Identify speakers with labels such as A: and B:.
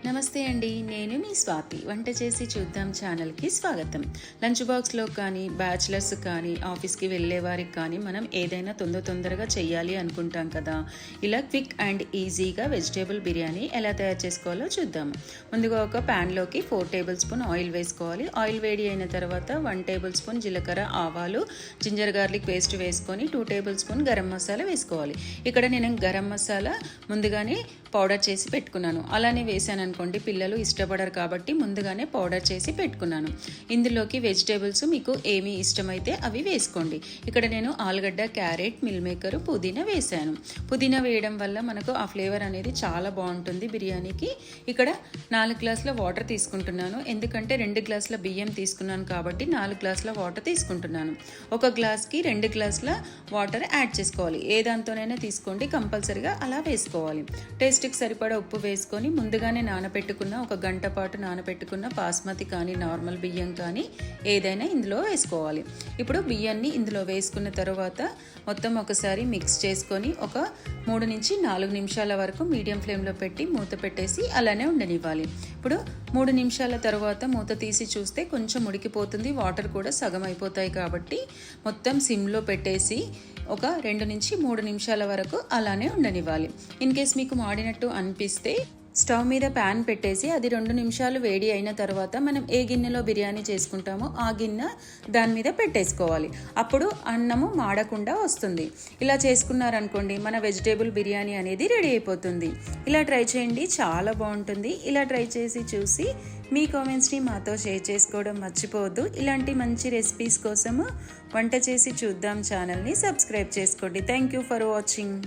A: నమస్తే అండి, నేను మీ స్వాతి. వంట చేసి చూద్దాం ఛానల్కి స్వాగతం. లంచ్ బాక్స్లో కానీ బ్యాచిలర్స్ కానీ ఆఫీస్కి వెళ్ళే వారికి కానీ మనం ఏదైనా తొందరగా చేయాలి అనుకుంటాం కదా. ఇలా క్విక్ అండ్ ఈజీగా వెజిటేబుల్ బిర్యానీ ఎలా తయారు చేసుకోవాలో చూద్దాం. ముందుగా ఒక ప్యాన్లోకి 4 టేబుల్ స్పూన్ ఆయిల్ వేసుకోవాలి. ఆయిల్ వేడి అయిన తర్వాత 1 టేబుల్ స్పూన్ జీలకర్ర, ఆవాలు, జింజర్ గార్లిక్ పేస్ట్ వేసుకొని 2 టేబుల్ స్పూన్ గరం మసాలా వేసుకోవాలి. ఇక్కడ నేను గరం మసాలా ముందుగానే పౌడర్ చేసి పెట్టుకున్నాను. అలానే వేసాను అనుకోండి, పిల్లలు ఇష్టపడరు కాబట్టి ముందుగానే పౌడర్ చేసి పెట్టుకున్నాను. ఇందులోకి వెజిటేబుల్స్ మీకు ఏమి ఇష్టమైతే అవి వేసుకోండి. ఇక్కడ నేను ఆలుగడ్డ, క్యారెట్, మిల్ మేకర్, పుదీనా వేసాను. పుదీనా వేయడం వల్ల మనకు ఆ ఫ్లేవర్ అనేది చాలా బాగుంటుంది బిర్యానీకి. ఇక్కడ 4 గ్లాసుల వాటర్ తీసుకుంటున్నాను, ఎందుకంటే 2 గ్లాసుల బియ్యం తీసుకున్నాను కాబట్టి 4 గ్లాసుల వాటర్ తీసుకుంటున్నాను. ఒక గ్లాస్కి 2 గ్లాసుల వాటర్ యాడ్ చేసుకోవాలి. ఏ దాంతోనైనా తీసుకోండి, కంపల్సరిగా అలా వేసుకోవాలి. టేస్ట్కి సరిపడా ఉప్పు వేసుకొని ముందుగానే నానబెట్టుకున్న 1 గంట పాటు నానబెట్టుకున్న బాస్మతి కానీ నార్మల్ బియ్యం కానీ ఏదైనా ఇందులో వేసుకోవాలి. ఇప్పుడు బియ్యాన్ని ఇందులో వేసుకున్న తర్వాత మొత్తం ఒకసారి మిక్స్ చేసుకొని ఒక 3 నుంచి 4 నిమిషాల వరకు మీడియం ఫ్లేమ్లో పెట్టి మూత పెట్టేసి అలానే ఉండనివ్వాలి. ఇప్పుడు 3 నిమిషాల తర్వాత మూత తీసి చూస్తే కొంచెం ఉడికిపోతుంది, వాటర్ కూడా సగం అయిపోతాయి కాబట్టి మొత్తం సిమ్లో పెట్టేసి ఒక 2 నుంచి 3 నిమిషాల వరకు అలానే ఉండనివ్వాలి. ఇన్ కేస్ మీకు మాడినట్టు అనిపిస్తే స్టవ్ మీద ప్యాన్ పెట్టేసి అది 2 నిమిషాలు వేడి అయిన తర్వాత మనం ఏ గిన్నెలో బిర్యానీ చేసుకుంటామో ఆ గిన్నె దాని మీద పెట్టేసుకోవాలి. అప్పుడు అన్నము మాడకుండా వస్తుంది. ఇలా చేసుకున్నారనుకోండి, మన వెజిటేబుల్ బిర్యానీ అనేది రెడీ అయిపోతుంది. ఇలా ట్రై చేయండి, చాలా బాగుంటుంది. ఇలా ట్రై చేసి చూసి మీ కామెంట్స్ని మాతో షేర్ చేసుకోవడం మర్చిపోవద్దు. ఇలాంటి మంచి రెసిపీస్ కోసము వంట చేసి చూద్దాం ఛానల్ని సబ్స్క్రైబ్ చేసుకోండి. Thank you for watching.